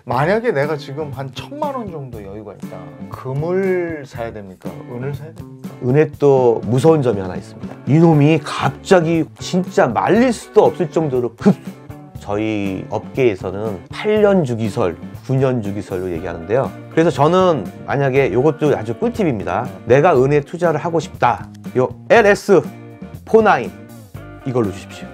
만약에 내가 지금 한 1,000만 원 정도 여유가 있다. 금을 사야 됩니까? 은을 사야 됩니까? 은에 또 무서운 점이 하나 있습니다. 이놈이 갑자기 진짜 말릴 수도 없을 정도로 저희 업계에서는 8년 주기설, 9년 주기설로 얘기하는데요. 그래서 저는 만약에 이것도 아주 꿀팁입니다. 내가 은에 투자를 하고 싶다. 요 LS49 이걸로 주십시오.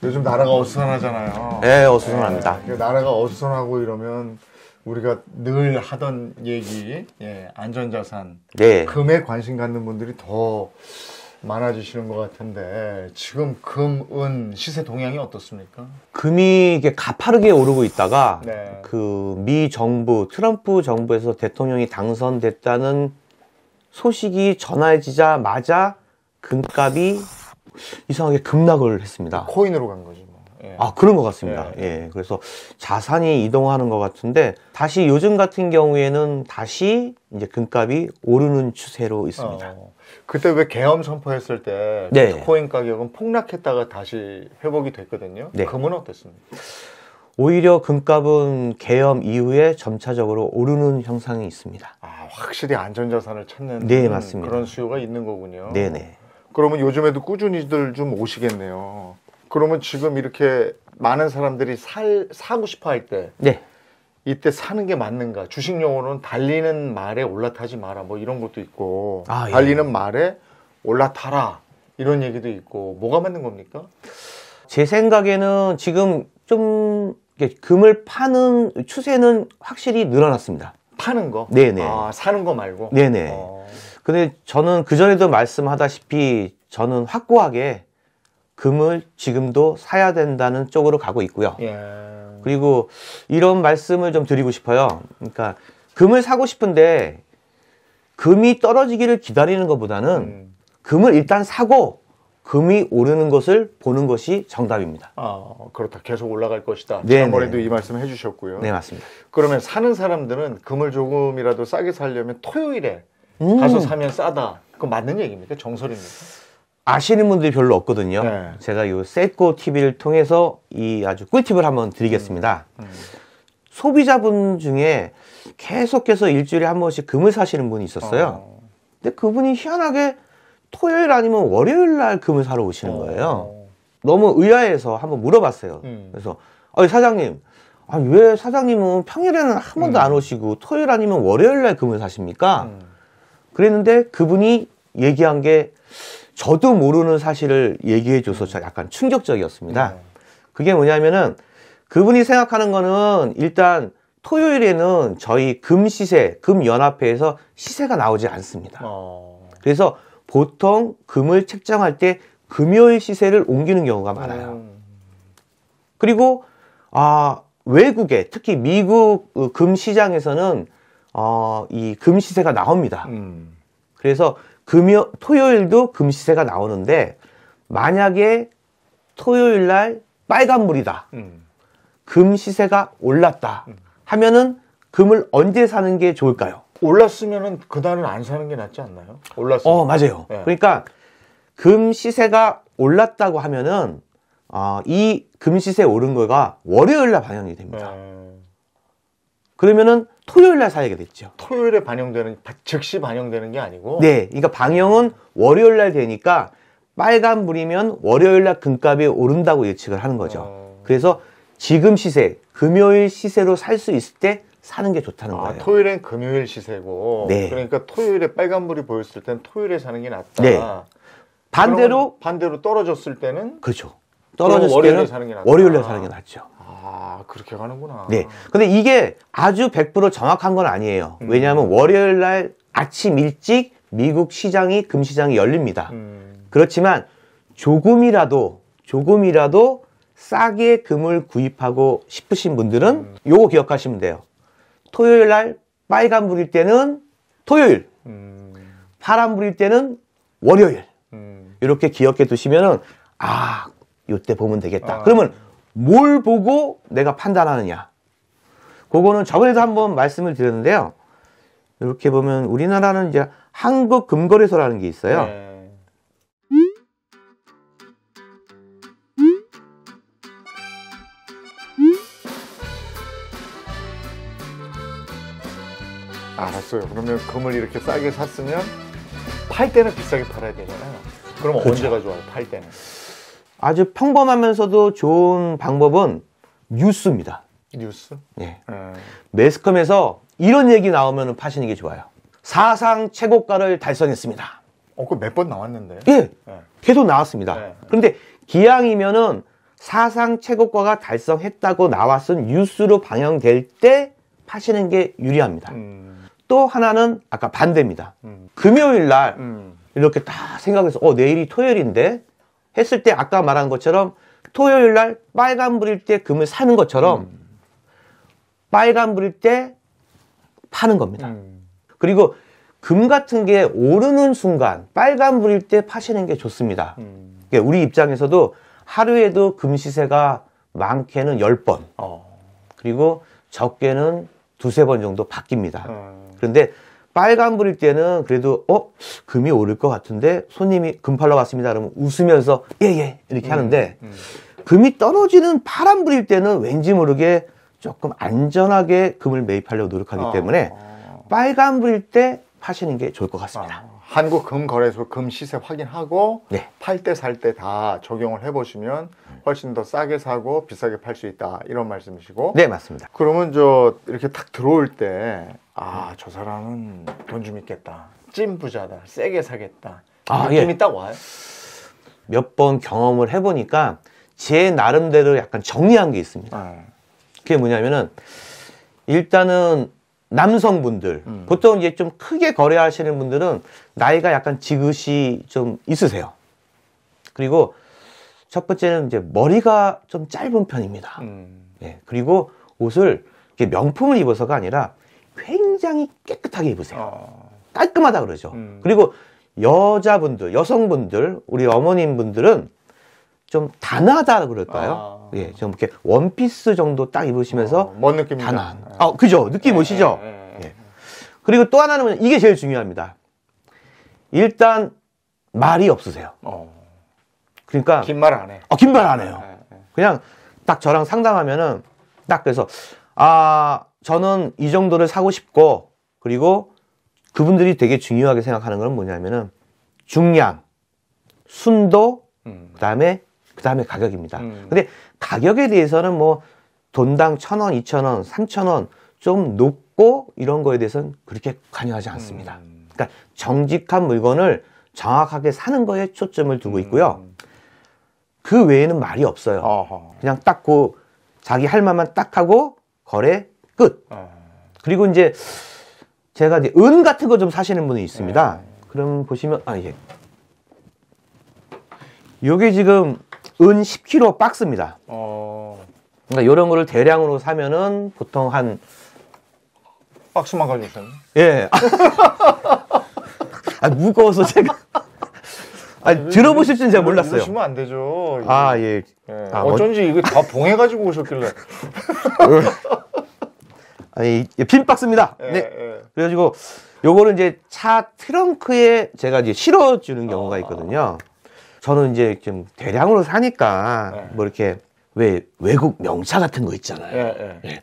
요즘 나라가 어수선하잖아요. 네, 어수선합니다. 네, 나라가 어수선하고 이러면 우리가 늘 하던 얘기, 안전자산, 네. 금에 관심 갖는 분들이 더 많아지시는 것 같은데 지금 금, 은 시세 동향이 어떻습니까? 금이 이게 가파르게 오르고 있다가 네. 그 미 정부, 트럼프 정부에서 대통령이 당선됐다는 소식이 전해지자마자 금값이 이상하게 급락을 했습니다. 코인으로 간 거지 뭐. 아, 그런 것 같습니다. 예. 그래서 자산이 이동하는 것 같은데 다시 요즘 같은 경우에는 다시 이제 금값이 오르는 추세로 있습니다. 그때 왜 계엄 선포했을 때 네. 비트코인 가격은 폭락했다가 다시 회복이 됐거든요. 네. 금은 어땠습니까? 오히려 금값은 계엄 이후에 점차적으로 오르는 형상이 있습니다. 아, 확실히 안전자산을 찾는 네, 맞습니다. 그런 수요가 있는 거군요. 네네. 그러면 요즘에도 꾸준히들 좀 오시겠네요. 그러면 지금 이렇게 많은 사람들이 사고 싶어 할 때 네. 이때 사는 게 맞는가? 주식 용어로는 달리는 말에 올라타지 마라 뭐 이런 것도 있고 아, 예. 달리는 말에 올라타라 이런 얘기도 있고 뭐가 맞는 겁니까? 제 생각에는 지금 좀 금을 파는 추세는 확실히 늘어났습니다. 파는 거? 네네. 아, 사는 거 말고? 네네. 근데 저는 그전에도 말씀하다시피 저는 확고하게 금을 지금도 사야 된다는 쪽으로 가고 있고요. 예. 그리고 이런 말씀을 좀 드리고 싶어요. 그러니까 금을 사고 싶은데 금이 떨어지기를 기다리는 것보다는 금을 일단 사고 금이 오르는 것을 보는 것이 정답입니다. 아, 그렇다. 계속 올라갈 것이다. 네네. 지난번에도 이 말씀 해주셨고요. 네, 맞습니다. 그러면 사는 사람들은 금을 조금이라도 싸게 사려면 토요일에 가서 사면 싸다. 그거 맞는 얘기입니까? 정설입니까? 아시는 분들이 별로 없거든요. 네. 제가 이 셀코 TV를 통해서 이 아주 꿀팁을 한번 드리겠습니다. 소비자분 중에 계속해서 일주일에 한 번씩 금을 사시는 분이 있었어요. 근데 그분이 희한하게 토요일 아니면 월요일 날 금을 사러 오시는 거예요. 너무 의아해서 한번 물어봤어요. 그래서 사장님, 왜 사장님은 평일에는 한 번도 안 오시고 토요일 아니면 월요일 날 금을 사십니까? 그랬는데 그분이 얘기한 게 저도 모르는 사실을 얘기해 줘서 저 약간 충격적이었습니다. 그게 뭐냐면은 그분이 생각하는 거는 일단 토요일에는 저희 금 시세, 금연합회에서 시세가 나오지 않습니다. 그래서 보통 금을 책정할 때 금요일 시세를 옮기는 경우가 많아요. 그리고 외국에 특히 미국 금 시장에서는 이 금 시세가 나옵니다. 그래서 토요일도 금 시세가 나오는데 만약에 토요일 날 빨간불이다. 금 시세가 올랐다. 하면은 금을 언제 사는 게 좋을까요? 올랐으면은 그날은 안 사는 게 낫지 않나요? 올랐으면. 맞아요. 네. 그러니까 금 시세가 올랐다고 하면은 이 금 시세 오른 거가 월요일 날 반영이 됩니다. 그러면은 토요일 날 사야게 됐죠. 토요일에 즉시 반영되는 게 아니고? 네. 그러니까 반영은 월요일 날 되니까 빨간불이면 월요일 날 금값이 오른다고 예측을 하는 거죠. 그래서 지금 시세, 금요일 시세로 살 수 있을 때 사는 게 좋다는 거예요. 토요일엔 금요일 시세고. 네. 그러니까 토요일에 빨간불이 보였을 땐 토요일에 사는 게 낫다. 네. 반대로 떨어졌을 때는? 그렇죠. 떨어졌을 월요일에 때는 사는 게 낫다. 월요일 날 사는 게 낫죠. 그렇게 가는구나. 네. 근데 이게 아주 100% 정확한 건 아니에요. 왜냐하면 월요일 날 아침 일찍 미국 시장이 금시장이 열립니다. 그렇지만 조금이라도 싸게 금을 구입하고 싶으신 분들은 요거 기억하시면 돼요. 토요일 날 빨간불일 때는 토요일, 파란불일 때는 월요일. 이렇게 기억해 두시면은 요때 보면 되겠다. 그러면 뭘 보고 내가 판단하느냐? 그거는 저번에도 한번 말씀을 드렸는데요. 이렇게 보면 우리나라는 이제 한국금거래소라는 게 있어요. 네. 알았어요. 그러면 금을 이렇게 싸게 샀으면 팔 때는 비싸게 팔아야 되잖아요. 그럼 그렇죠. 언제가 좋아요? 팔 때는? 아주 평범하면서도 좋은 방법은 뉴스입니다. 뉴스? 예. 예. 매스컴에서 이런 얘기 나오면 파시는 게 좋아요. 사상 최고가를 달성했습니다. 그거 몇 번 나왔는데. 예, 예. 계속 나왔습니다. 네. 그런데 기왕이면은 사상 최고가가 달성했다고 나왔은 뉴스로 방영될 때 파시는 게 유리합니다. 또 하나는 아까 반대입니다. 금요일 날 이렇게 딱 생각해서 내일이 토요일인데 했을 때 아까 말한 것처럼 토요일 날 빨간불일 때 금을 사는 것처럼 빨간불일 때 파는 겁니다. 그리고 금 같은 게 오르는 순간 빨간불일 때 파시는 게 좋습니다. 그러니까 우리 입장에서도 하루에도 금 시세가 많게는 10번 그리고 적게는 두세 번 정도 바뀝니다. 그런데 빨간불일 때는 그래도 금이 오를 것 같은데 손님이 금 팔러 왔습니다. 그러면 웃으면서 예 이렇게 하는데 금이 떨어지는 파란불일 때는 왠지 모르게 조금 안전하게 금을 매입하려고 노력하기 때문에 빨간불일 때 파시는 게 좋을 것 같습니다. 한국금거래소 금 시세 확인하고 네. 팔 때 살 때 다 적용을 해보시면 훨씬 더 싸게 사고 비싸게 팔 수 있다 이런 말씀이시고. 네, 맞습니다. 그러면 이렇게 탁 들어올 때 저 사람은 돈 좀 있겠다, 찐 부자다, 세게 사겠다 느낌이 딱 와요. 몇 번 경험을 해보니까 제 나름대로 약간 정리한 게 있습니다. 그게 뭐냐면은 일단은 남성분들 보통 이제 좀 크게 거래하시는 분들은 나이가 약간 지긋이 좀 있으세요. 그리고 첫 번째는 이제 머리가 좀 짧은 편입니다. 예, 그리고 옷을 이렇게 명품을 입어서가 아니라 굉장히 깨끗하게 입으세요. 깔끔하다 그러죠. 그리고 여자분들, 여성분들, 우리 어머님분들은 좀 단아하다 그럴까요? 예, 좀 이렇게 원피스 정도 딱 입으시면서 뭔 느낌인가? 단아한. 그죠? 느낌 오시죠? 예. 그리고 또 하나는 이게 제일 중요합니다. 일단 말이 없으세요. 그러니까 긴 말 안 해. 긴 말 안 해요. 그냥 딱 저랑 상담하면은 딱 그래서 저는 이 정도를 사고 싶고 그리고 그분들이 되게 중요하게 생각하는 건 뭐냐면은 중량, 순도, 그다음에 가격입니다. 근데 가격에 대해서는 뭐 돈당 1,000원, 2,000원, 3,000원 좀 높고 이런 거에 대해서는 그렇게 관여하지 않습니다. 그러니까 정직한 물건을 정확하게 사는 거에 초점을 두고 있고요. 그 외에는 말이 없어요. 그냥 딱 자기 할 말만 딱 하고 거래 끝. 그리고 이제 제가 이제 은 같은 거 좀 사시는 분이 있습니다. 그럼 보시면 예. 요게 지금 은 10kg 박스입니다. 그러니까 이런 거를 대량으로 사면은 보통 한 박스만 가져오셨네. 예. 무거워서 제가 들어보실 줄은 제가 몰랐어요. 이러시면 안 되죠. 예. 어쩐지 이거 다 봉해가지고 오셨길래. 빈 박스입니다. 네. 그래가지고 요거는 이제 차 트렁크에 제가 이제 실어주는 경우가 있거든요. 저는 이제 좀 대량으로 사니까 뭐 이렇게 외국 명차 같은 거 있잖아요. 예.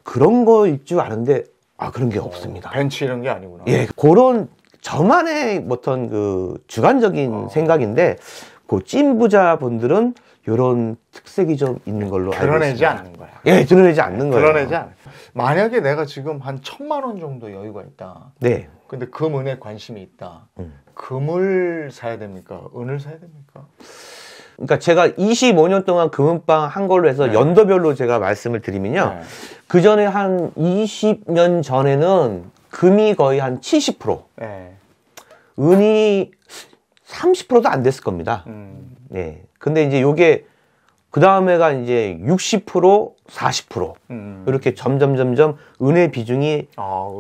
그런 거일 줄 아는데 그런 게 없습니다. 벤츠 이런 게 아니구나. 예, 그런 저만의 어떤 그 주관적인 생각인데 그 찐부자 분들은 이런 특색이 좀 있는 걸로 알고 있습니다. 드러내지 않는 거야. 예, 드러내지 않는 거예요. 드러내지 않아. 만약에 내가 지금 한 1,000만 원 정도 여유가 있다. 네. 근데 금, 은에 관심이 있다. 금을 사야 됩니까? 은을 사야 됩니까? 그러니까 제가 25년 동안 금은방 한 걸로 해서 연도별로 제가 말씀을 드리면요. 그 전에 한 20년 전에는 금이 거의 한 70%, 은이 30%도 안 됐을 겁니다. 네. 근데 이제 요게 그 다음에가 이제 60%, 40% 이렇게 점점 은의 비중이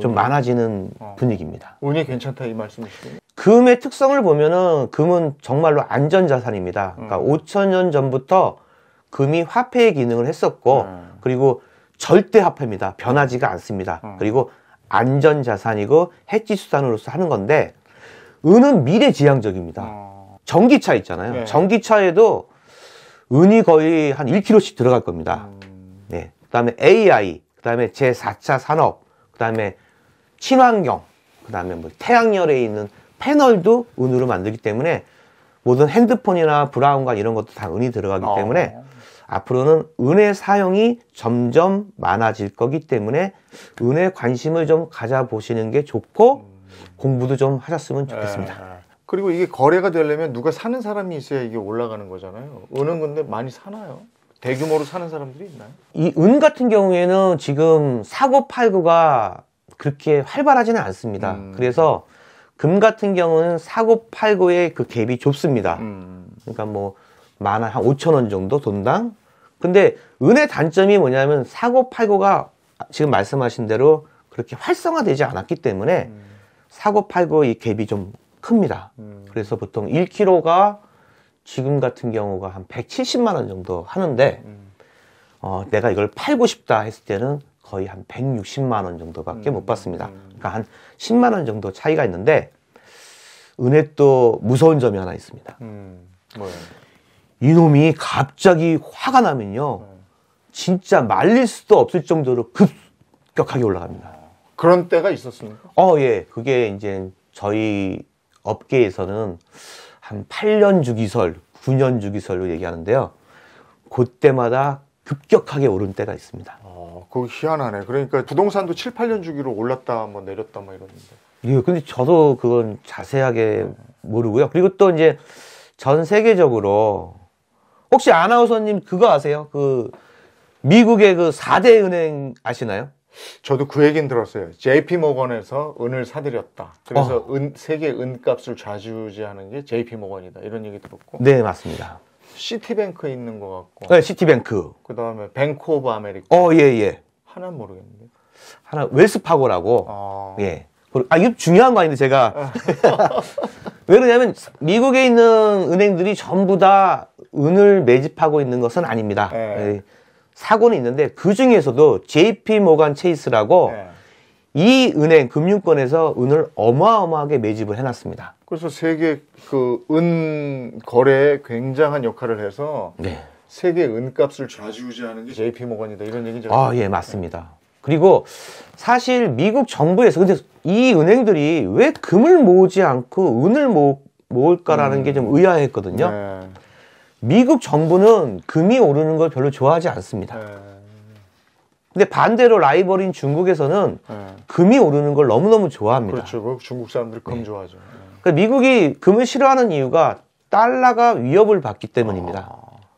좀 많아지는 분위기입니다. 은이 괜찮다 이 말씀이시죠? 금의 특성을 보면은 금은 정말로 안전자산입니다. 그러니까 5,000년 전부터 금이 화폐의 기능을 했었고 그리고 절대 화폐입니다. 변하지가 않습니다. 그리고 안전자산이고 해지수단으로서 하는 건데 은은 미래지향적입니다. 전기차 있잖아요. 전기차에도 은이 거의 한 1kg씩 들어갈 겁니다. 네. 그 다음에 AI, 그 다음에 제4차 산업, 그 다음에 친환경, 그 다음에 뭐 태양열에 있는 패널도 은으로 만들기 때문에 모든 핸드폰이나 브라운관 이런 것도 다 은이 들어가기 때문에 앞으로는 은의 사용이 점점 많아질 거기 때문에 은에 관심을 좀 가져보시는 게 좋고 공부도 좀 하셨으면 좋겠습니다. 그리고 이게 거래가 되려면 누가 사는 사람이 있어야 이게 올라가는 거잖아요. 은은 근데 많이 사나요? 대규모로 사는 사람들이 있나요? 이 은 같은 경우에는 지금 사고 팔고가 그렇게 활발하지는 않습니다. 그래서 금 같은 경우는 사고 팔고의 그 갭이 좁습니다. 그러니까 뭐 만 한 5천 원 정도 돈당. 근데 은의 단점이 뭐냐면 사고 팔고가 지금 말씀하신 대로 그렇게 활성화되지 않았기 때문에 사고 팔고 이 갭이 좀 큽니다. 그래서 보통 1kg가 지금 같은 경우가 한 170만 원 정도 하는데 내가 이걸 팔고 싶다 했을 때는 거의 한 160만 원 정도밖에 못 받습니다. 그러니까 한 10만 원 정도 차이가 있는데 은에 또 무서운 점이 하나 있습니다. 뭐예요? 이놈이 갑자기 화가 나면요. 진짜 말릴 수도 없을 정도로 급격하게 올라갑니다. 그런 때가 있었습니까? 예. 그게 이제 저희 업계에서는 한 8년 주기설, 9년 주기설로 얘기하는데요. 그때마다 급격하게 오른 때가 있습니다. 그거 희한하네. 그러니까 부동산도 7, 8년 주기로 올랐다, 뭐 내렸다, 뭐 이러는데. 예, 근데 저도 그건 자세하게 모르고요. 그리고 또 이제 전 세계적으로 혹시 아나운서님 그거 아세요? 그 미국의 그 4대 은행 아시나요? 저도 그 얘기는 들었어요. JP 모건에서 은을 사들였다. 그래서 세계 은값을 좌지우지하는 게 JP 모건이다. 이런 얘기 들었고. 네, 맞습니다. 시티뱅크에 있는 것 같고. 네, 시티뱅크. 그 다음에 뱅크 오브 아메리카. 예. 하나는 모르겠는데. 하나 웰스파고라고. 예. 이거 중요한 거 아닌데 제가 왜 그러냐면 미국에 있는 은행들이 전부 다 은을 매집하고 있는 것은 아닙니다. 예. 사고는 있는데 그 중에서도 JP 모건 체이스라고 이 은행 금융권에서 은을 어마어마하게 매집을 해놨습니다. 그래서 세계 그 은 거래에 굉장한 역할을 해서 세계 은값을 좌지우지하는 게 JP 모건이다 이런 얘기죠. 예, 맞습니다. 그리고 사실 미국 정부에서 근데 이 은행들이 왜 금을 모으지 않고 은을 모을까라는 게 좀 의아했거든요. 미국 정부는 금이 오르는 걸 별로 좋아하지 않습니다. 근데 반대로 라이벌인 중국에서는 금이 오르는 걸 너무너무 좋아합니다. 그렇죠. 중국 사람들 금 좋아하죠. 그러니까 미국이 금을 싫어하는 이유가 달러가 위협을 받기 때문입니다.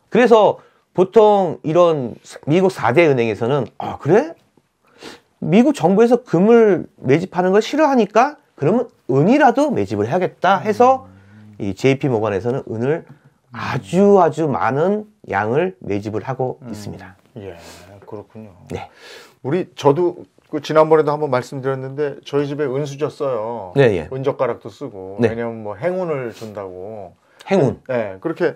그래서 보통 이런 미국 4대 은행에서는 그래? 미국 정부에서 금을 매집하는 걸 싫어하니까 그러면 은이라도 매집을 해야겠다 해서 이 JP 모건에서는 은을 아주 많은 양을 매집을 하고 있습니다. 예, 그렇군요. 네. 저도 지난번에도 한번 말씀드렸는데 저희 집에 은수저 써요. 네. 은젓가락도 쓰고. 왜냐면 뭐 행운을 준다고. 행운. 네, 그렇게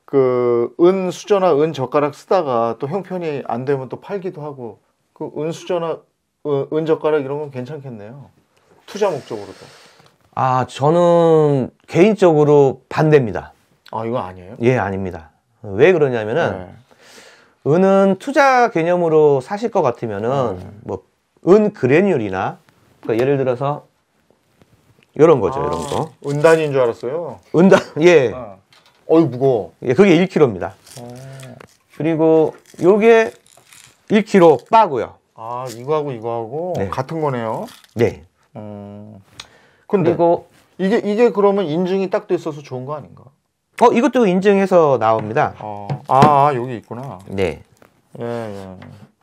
그 은수저나 은젓가락 쓰다가 또 형편이 안 되면 또 팔기도 하고. 그 은수저나 은젓가락 이런 건 괜찮겠네요. 투자 목적으로도. 저는 개인적으로 반대입니다. 이거 아니에요? 예, 아닙니다. 왜 그러냐면은 은은 투자 개념으로 사실 것 같으면은 뭐 은 그래뉼이나 그러니까 예를 들어서 이런 거죠, 이런 거. 은단인 줄 알았어요. 은단, 예. 어이 무거워. 예, 그게 1kg입니다. 그리고 요게 1kg 빠고요. 이거하고 같은 거네요. 네. 근데 그리고 이게 그러면 인증이 딱 돼 있어서 좋은 거 아닌가? 이것도 인증해서 나옵니다. 여기 있구나. 네. 예.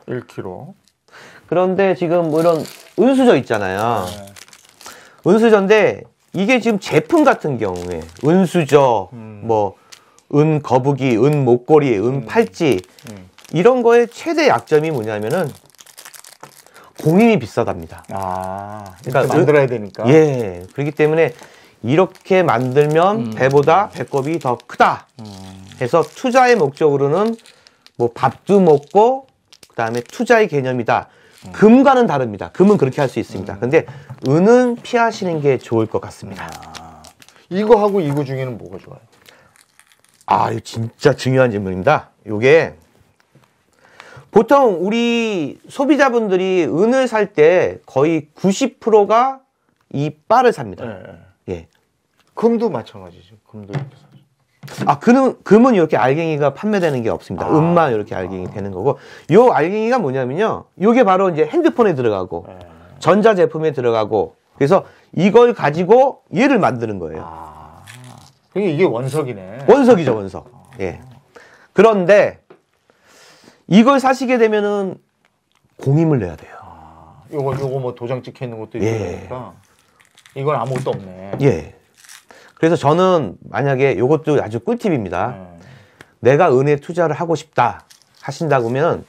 1kg. 그런데 지금 뭐 이런 은수저 있잖아요. 은수저인데 이게 지금 제품 같은 경우에 은수저, 뭐 은 거북이, 은 목걸이, 은 팔찌 이런 거의 최대 약점이 뭐냐면은 공임이 비싸답니다. 그러니까 만들어야 되니까. 예. 그렇기 때문에 이렇게 만들면 배보다 배꼽이 더 크다 해서 투자의 목적으로는 뭐 밥도 먹고 그다음에 투자의 개념이다. 금과는 다릅니다. 금은 그렇게 할 수 있습니다. 근데 은은 피하시는 게 좋을 것 같습니다. 이거하고 이거 중에는 뭐가 좋아요? 이거 진짜 중요한 질문입니다. 요게 보통 우리 소비자분들이 은을 살 때 거의 90%가 이 바를 삽니다. 네. 예. 금도 마찬가지죠. 금도 이렇게 사죠. 아, 금은 이렇게 알갱이가 판매되는 게 없습니다. 은만 이렇게 알갱이 되는 거고. 요 알갱이가 뭐냐면요. 요게 바로 이제 핸드폰에 들어가고, 네. 전자제품에 들어가고, 그래서 이걸 가지고 얘를 만드는 거예요. 아, 이게 원석이네. 원석이죠, 원석. 예. 그런데 이걸 사시게 되면은 공임을 내야 돼요. 요거 뭐 도장 찍혀 있는 것도 있고 예. 그러니까 이건 아무것도 없네. 예. 그래서 저는 만약에 요것도 아주 꿀팁입니다. 네. 내가 은에 투자를 하고 싶다 하신다면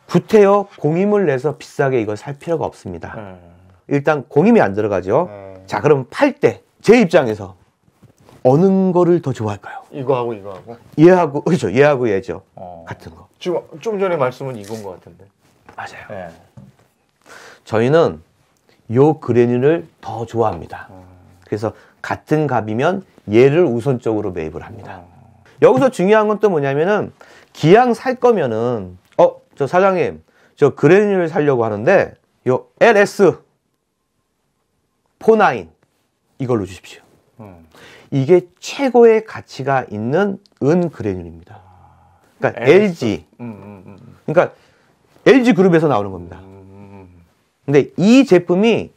구태여 공임을 내서 비싸게 이걸 살 필요가 없습니다. 네. 일단 공임이 안 들어가죠. 네. 자, 그럼 팔 때 제 입장에서 어느 거를 더 좋아할까요? 이거하고 얘하고, 그렇죠. 얘하고 얘죠. 같은 거. 지금 좀 전에 말씀은 이건 것 같은데. 맞아요. 네. 저희는 요 그레듐을 더 좋아합니다. 그래서 같은 값이면 얘를 우선적으로 매입을 합니다. 여기서 중요한 건 또 뭐냐면은 기왕 살 거면은 저 사장님 저 그레듐을 사려고 하는데 요 LS 49 이걸로 주십시오. 이게 최고의 가치가 있는 은 그레듐입니다. 그러니까 LG 그러니까 LG 그룹에서 나오는 겁니다. 근데 이 제품이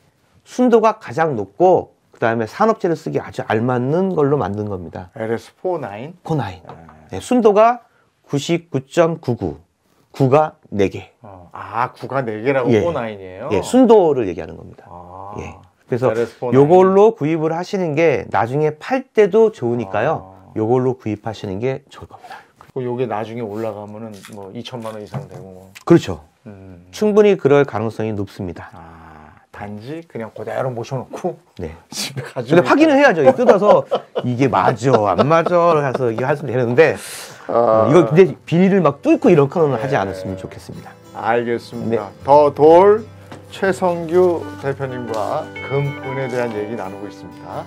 순도가 가장 높고 그 다음에 산업재를 쓰기 아주 알맞는 걸로 만든 겁니다. LS49? 49. 네, 순도가 99.99. 9가 4개. 9가 4개라고 예. 49이에요? 예, 순도를 얘기하는 겁니다. 예. 그래서 LS49. 요걸로 구입을 하시는 게 나중에 팔 때도 좋으니까요. 요걸로 구입하시는 게 좋을 겁니다. 그리고 요게 나중에 올라가면은 뭐 2천만 원 이상 되고 뭐. 그렇죠. 충분히 그럴 가능성이 높습니다. 단지 그냥 그대로 모셔놓고 네. 집에 가지고. 근데 확인을 해야죠. 이거 뜯어서 이게 맞아, 안 맞아 해서 이게 하시면 되는데 이거 근데 비닐을 막 뚫고 이렇게는 하지 않았으면 좋겠습니다. 알겠습니다. 더 돌 최성규 대표님과 금, 은에 대한 얘기 나누고 있습니다.